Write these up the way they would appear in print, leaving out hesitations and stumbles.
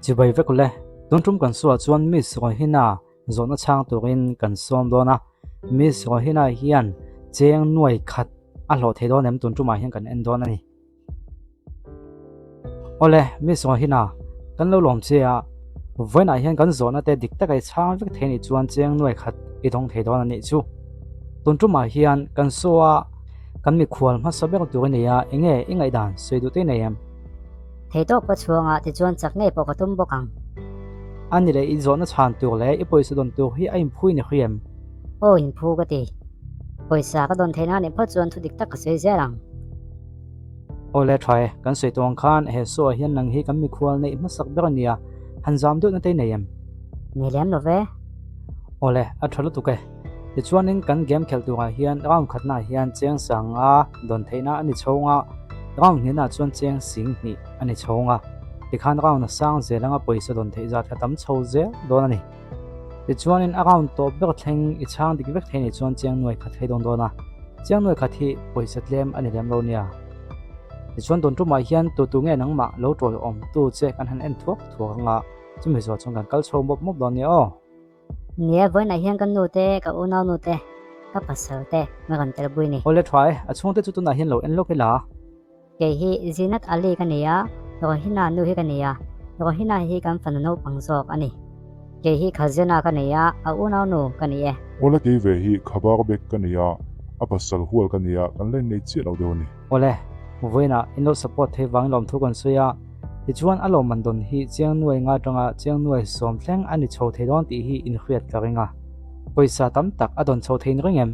chỉ bởi vậy cũng lẽ tuần trung cần xóa chuan miss rồi hina rồi nó trang turin cần xóm đó na miss rồi hina hian cheng nuôi khát lo thế đó nem tuần trung mà hian cần end đó này ole miss rồi hina cần lâu lòng chia với này hian cần rồi nó để địch tất cái trang với thế này chuan cheng nuôi khát ít thông thế đó này chú tuần trung mà hian cần xóa cần mi khual mà sao biết cái tuần này à anh ấy đàn suy đoán thế này em thế đó bắt chuông à thì chuan chắc ngay bỏ cái tôm bò cẳng anh này ít rồi nó chán tuổi lẽ ít bồi sự đồn tuổi hi anh phui này khiêm ôi phu cái gì bồi sa cái đồn thế nào này bắt chuan thu địch tất cái gì vậy rằng ôi lẽ thôi cần suy tuần khan hệ số hian năng hi cần mi khual này mất sắc biết cái này han giảm được nó thế này em này lém rồi về ôi lẽ ở thôi lúc tụi cái thì chuan nên cần game खेल tuổi hian rong khát na hian cheng sang à đồn thế nào anh chong à rong hian na chuan cheng sing ni anh chong à thì khán rong na sang dễ lắm bồi sự đồn thế ra thì tấm châu dễ đó này thì chuan nên rong to biết theng ít sang thì biết thế này chuan cheng nuôi khát thế đồn đó na cheng nuôi khát thì bồi sự lem anh lem lâu nia thì chuan đồn trung mà hian tu nghe nắng mà lâu rồi tu che kan han en thuốc ngà chứ mình rồi trong cần câu châu mốc đó nia nghe với này hian kan nu te ka u nau nu te ka pasal te ma kan tel bui ni ole try a chung te chu tu na hian lo en lo khela ke hi zinat ali ka nia ro hina nu hi ka nia ro hina hi kan fan no pangsok ani ke hi khazena ka nia a u nau nu ka nia ole ke ve hi khabar bek ka nia a pasal hual ka nia kan len nei chi lo de ni ole voina in lo support the wang lom thu kon suya ti chuan alo mandon hi cheng nuai nga tanga cheng nuai som thleng ani chho the don ti hi in khriat ka ringa poisa tam tak adon chho thein ringem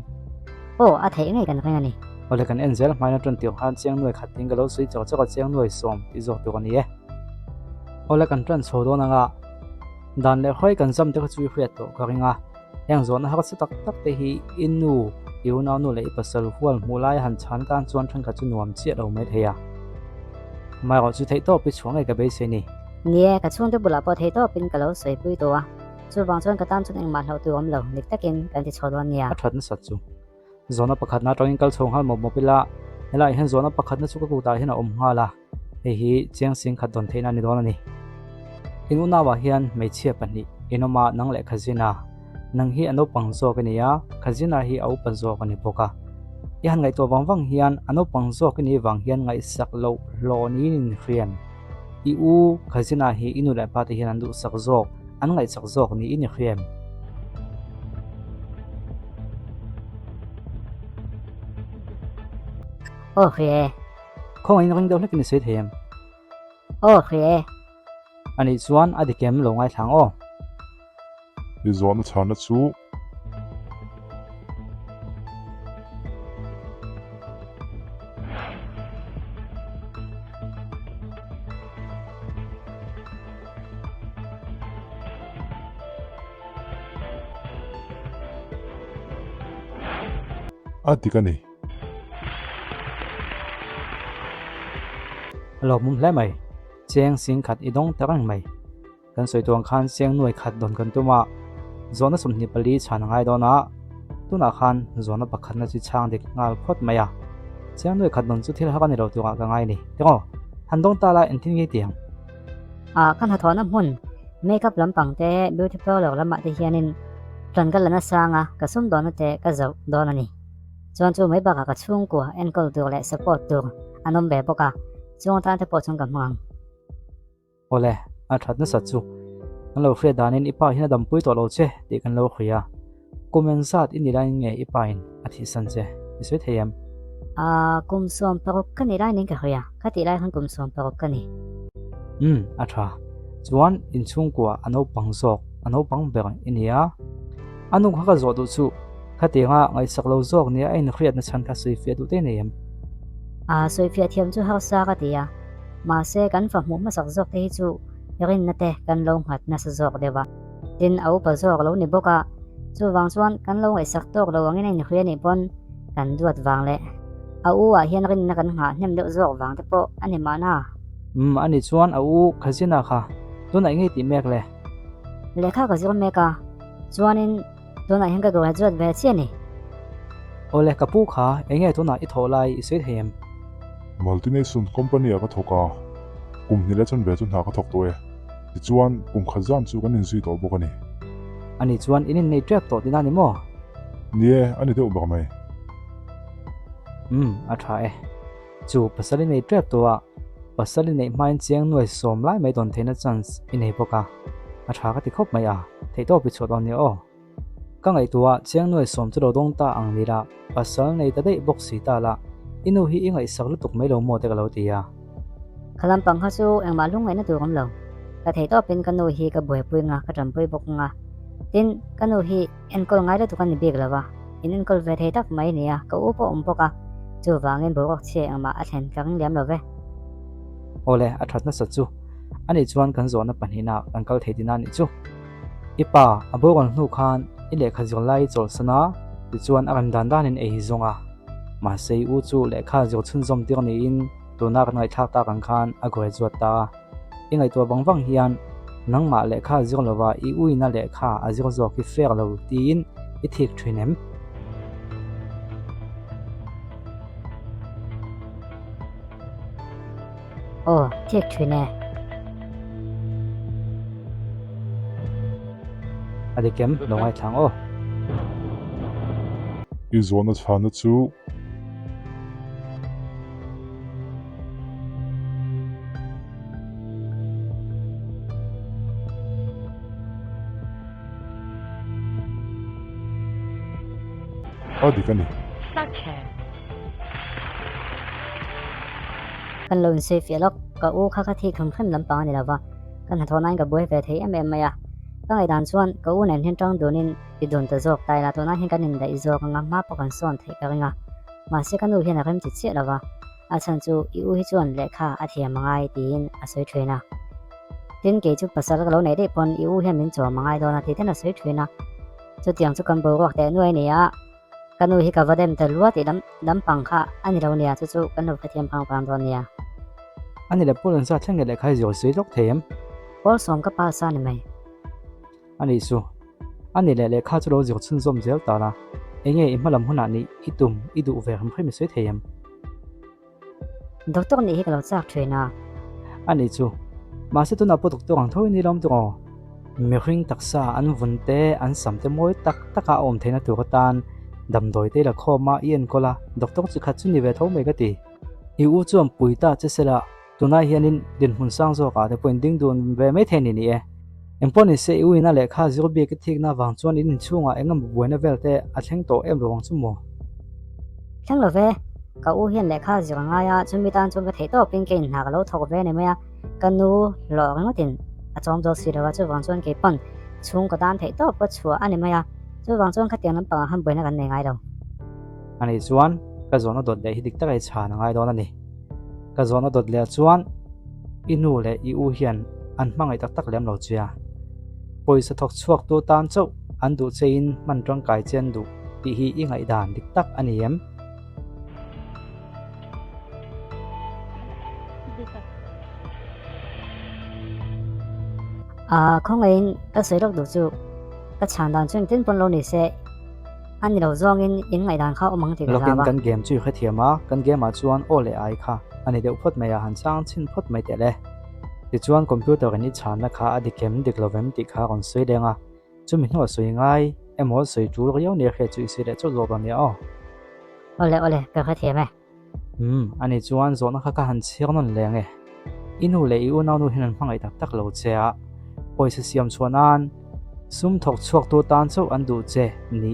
o a thei ngai kan ringa ni ole kan enzel maina tron ti han cheng nuai khating ga lo sui chaw chaw cheng nuai som ti zo tu kan ye ole kan tran chho don anga dan le khoi kan jam te chu khriat to ka ringa yang zon ha ka tak tak te hi inu tiu na nu le pasal hual mulai han chan kan chuan than ka chu nuam chi lo mai theya mai ro chu thei to pi chuang ai ka be se ni nghe ka chung te bula po thei to pin ka lo soi pui to chu wang chuan ka tan chun eng ma hlo tu om lo nik takin kan ti chodon nia a that na sat chu zona pakhat na tawin kal chhong hal mo pila helai hen zona pakhat na chu ka ku ta hin a nga la hi cheng sing khat don theina ni don ani inu na wa hian mei chia pani inoma nang le khazina nang hi ano pangzo ka niya khazina hi au panzo ka ni poka yan ngai to wang hian ano pangzo ka ni wang hian ngai sak lo ni nin khian i u khazina hi inu la pa te hian andu sak zo an ngai sak zo ni in khiam o khie khong in ring do hlek ni se them o khie ani chuan adikem lo ngai thang o i zon na chana chu atikani lo mum hle mai cheng sing khat idong tarang mai kan soi tuang khan cheng nuai khat don kan tuma zona sumni pali chan ngai dona tuna khan zona pakhat na chi chang dik ngal phot maya cheng nuai khat don chu thil ha ni ro tuwa ka ngai ni teko handong ta la entin nge tiang a kan ha thona mun makeup lampang te beautiful lo lama te hianin plan ka lana sanga ka sum don te ka zo don ani chuan chu mai ba ka chung ko ankle tu le support tu anom be boka chung tan te po chung ka mang ole a that na sa chu an lo fre danin ipa hina dam pui to lo che ti kan lo khia comment sat in ila nge ipa in a thi san che isoi theyam a kum som parok ka ni lai ning ka hoya ka ti lai han kum som parok ka ni a tha chuan in chung kwa ano pangzok ano pangber inia anu kha zo du chu khatinga ngai saklo zok ni ain khriat na chan kha sui fe du te nem a soi fia thiam chu ha sa ka tia ma se kan fa mu ma sak zok te chu yakin na te kan lo hat na sa zok dewa tin au pa zok lo ni boka chu wang chuan kan lo ngai sak tok lo angin ni khria ni pon kan duat wang le au a hian rin na kan nga nem de zok wang te po ani mana ani chuan au khazina kha tuna nge ti mek le lekha ka zok meka chuanin tuna hian ka go ha zuat ve chi ni ole kapu kha enge tuna I tholai isoi them multinational company ka thoka kum ni le chon ve chun ha ka thok to e ti chuan kum khazan chu kan in zui to bawk ani ani chuan inin nei trap to tina ni mo nie ani deuh bak mai a tha e chu pasali nei trap to a pasali nei main chiang nuai som lai mai don theina chance inei boka a tha ka ti khop mai a theito pi chot on ni o ka ngai tua chiang nuai som chu dong ta ang ni la pasal nei ta dei box si ta la inu hi ingai saklu tuk mai lo mo te ka lo ti a Khawlbawm kha chu engma lungai na tur kom lo ka thei to pin kanu hi ka boi pui nga ka tram pui bok nga tin kanu hi enkol ngai la tukan ni bek lawa in enkol ve thei tak mai nia ka upo umpoka chu wangin bo che engma a thlen kang liam lo ve ole a that na sa chu ani chuan kan zo na panhina ankal theitina ni chu ipa abogon hnu khan ile khazol lai chol sana ti chuan aram dan dan in ei zonga ma sei u chu le kha zo chun zom tir ni in tuna kan ngai thak ta kan khan a goi zuat ta ingai to bangwang hian nangma le kha zol lawa I uina le kha a zol zo ki fer lo tin I thik thinem o thik thine adi kem longai thang o I zon na thana chu adi kani kan lon se fialok ka u kha kha thi kham kham lampang ni lawa kan ha thonai ka boi ve thei em maya ka ngai dan chuan ka u nen hen tang donin I don ta jok tai la to na hen kan in da I jok nga ma pa kan son thei ka ringa ma se kan u hen a rem chi che lawa a chan chu I u hi chuan le kha a thia mangai tin a soi thwena tin ke chu pasal ka lo nei de pon I u hen min chaw mangai do na thi ten a soi thwena chu tiang chu kan bo wak te nuai ni a kanu hi ka vadem ta luat I dam pang kha ani lo nia chu kan lo khathiam pang pang don nia ani le pulun sa thleng le khai zo sei lok them pol som ka pa sa ni mai ani su ani le kha chu lo zo chun zom zel ta la enge I hmalam huna ni itum idu ve ham khoi mi sei them doctor ni hi ka lo chak thwena ani chu ma se tu na po doctor ang thoi ni lom to mi hring taksa an vunte an samte moi tak taka om theina tu ka tan dam doi te la khoma ien kola doctor chu kha chu ni ve tho me ga ti I u chuam puita che sela tunai hianin din hun sang zo ka te pointing dun ve me theni ni e emponi se I uina le kha zir bi ki thik na wang chuan in chunga engam buena velte a thleng to em lo wang chu mo thang lo ve ka u hian le kha zira nga ya chumi tan chung ka thei to pin ke na ka lo thok ve ne maya kanu lo nga tin a chong jo si rawa chu wang chuan ke pan chung ka dan thei to pa chua ani maya chu wang chuan kha tiang lam pa han boina kan ne ngai lo ani chuan ka zona dot le hi dik takai chha na ngai don ani ka zona dot le chuan inu le I u hian an hmangai tak tak lem lo chia poisa thok chuak tu tan chau an du chein man tang kai chen du ti hi I ngai dan dik tak ani em a khong in ka sei lok du chu ka chan dan chung tin pon lo ni se ani lo zong in ngai dan kha omang ti lokin la kan game chu khathiama kan game a chuan ole ai kha ani deuh phot mai a han chang chin phot mai te le ti chuan computer kan I chan na kha adi kem dik lovem ti kha kon soi lenga chumi hno soi ngai emo soi tu riau ne khe chu si le chu lo ban ya o ole ka kha thiam e ani chuan zo na kha ka han chir non lenge inu le I u nau nu hinan hmangai tak tak lo chea poisa siam chuanan sum thok chuak tu tan chau an du che ni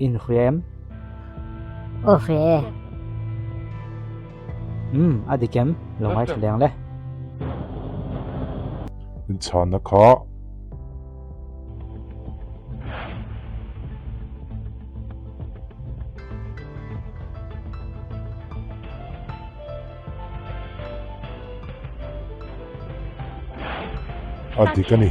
in hrem o fe adi kem lo ngai thleng le in chana kha adi kani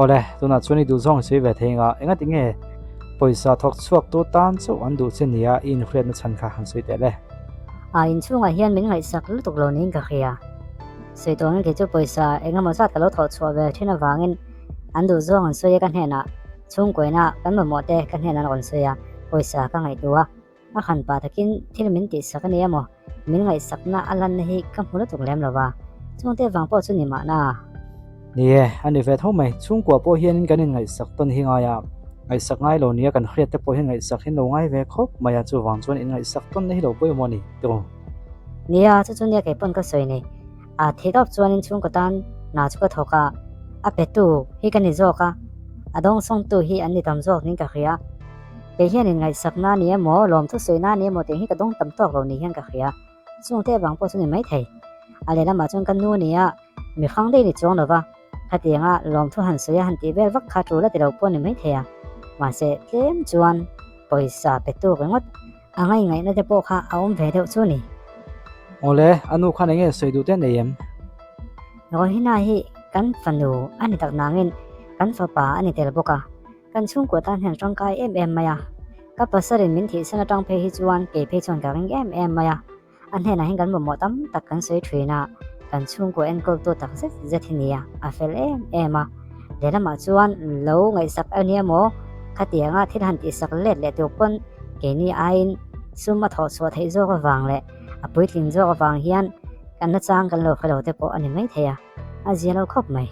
ole tuna chuni du zong sei ve thenga enga tinge poisa thok chuak tu tan chau an du che nia in hrem na chan kha han soi te le a in chunga hian min ngai sak lu tuk lo ning ka khia sei to nge chu poisa enga mo sat ka lo tho chua ve thina wangin an du zong an soi kan hena chung koina kan mo te kan hena ron soya poisa ka ngai tua a khan pa takin thil min ti sakani amo min ngai sakna alan hi kam huna tuk lem lawa chungte wangpo chu ni ma na nie ani ve tho mai chung kwa po hian kan in ngai sak ton hi nga ya ngai sak ngai lo nia kan hria te po hian ngai sak hin lo ngai ve khop maya chu wang chuan in ngai sak ton hi lo poi mo ni to nia chu chunia ke pon ka soi ni a thidop chuan in chung ka tan na chu ka thoka a petu hi kan ni zoka adong song tu hi an ni tam zok ning ka khia pe hian in ngai sakna ni mo lom thu soina ni mo te hi ka dong tam tok lo ni hian ka khia chungte wangpo chu ni mai thei ale lama chung kan nu nia mi khang dei ni chong lova khatianga lom thu han soya han ti vel vak kha tu la te lo pon ni mai theya ma se tlem chuan poisa petu ngot angai ngai na te po kha aum ve deuh chu ni ole anu khan nge soi du te neem ro hina hi kan fanu ani tak nangin kan fa pa ani tel boka kan chung ko tan hen tang kai em maya ka pasarin min thi sana tang phe hi chuan ke phe chon ka ring em maya an he na hin kan mo tam tak kan soi thina kan chung ko en ko to tak se zathinia a fel ema lena ma chuan lo ngai sak ania mo khatianga thil han ti sak le to pon ke ni ain suma tho so thei zo ka wang le apui tling zo ka wang hian kan na chang kan lo khalo te po ani mai theya a zelo khop mai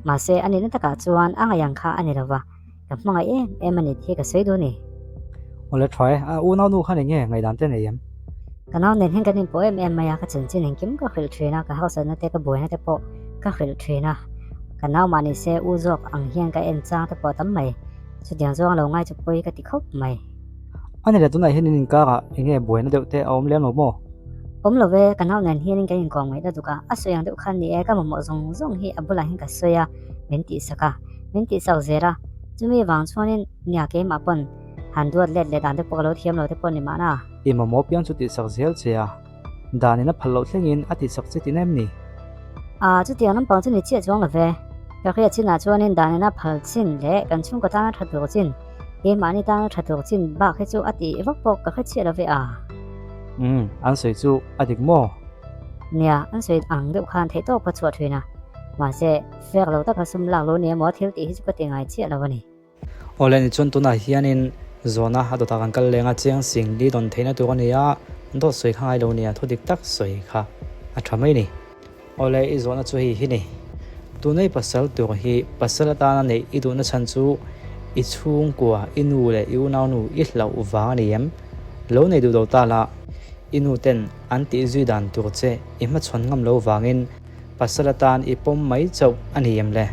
ma se ani na taka chuan anga yang kha ani lawa ka hmanga em ani thi ka sei do ni ole try a u na nu khan nge ngai dan te neem kanao nen hen kanin po em maya ka chen chin kim ka khil thina ka hausa na te ka boi na te po ka khil thina kanao mani se u zok ang hian ka en cha te po tam mai chu diang zong lo ngai chu poi ka ti khop mai ani le tunai hin in ka ga nge boi na de te om lem lo mo om lo ve kanao nen hian kain kong mai da duka asoyang de khan ni e ka mo zong hi abula hin ka soya menti saka menti sau zera chumi wang chuanin nya ke ma pon han duat let le dan te po lo thiam lo te po ni ma na ima mo piang chu ti sak zel chea danina phalo thlengin ati sak chi tinem ni a chu tiang nam pang chu ni che chong la ve ka khia china chuanin danina phal chin le kan chung ko ta thatu chin e mani ta thatu chin ba khe chu ati evak pok ka khe che la ve a an soi chu adik mo nia an soi ang de khan thei tok pa chu thina ma se fer lo ta ka sum la lo ne mo thil ti hi chu ka ti ngai che la wani ole ni chun tuna hianin zona hado ta kan kal lenga chiang sing li don theina tu ania do soi khai lo nia thodik tak soi kha a thamai ni ole I zona chu hi ni tu nei pasal tu hi pasal ta na nei I du na chan chu I chung kwa inu le yu nau nu I hlau wa niam lo nei du do ta la inu ten anti zui dan tu che I ma chon ngam lo wangin pasal tan I pom mai chau aniam le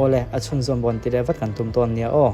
ole achun zombon ti le wat kan tum ton nia o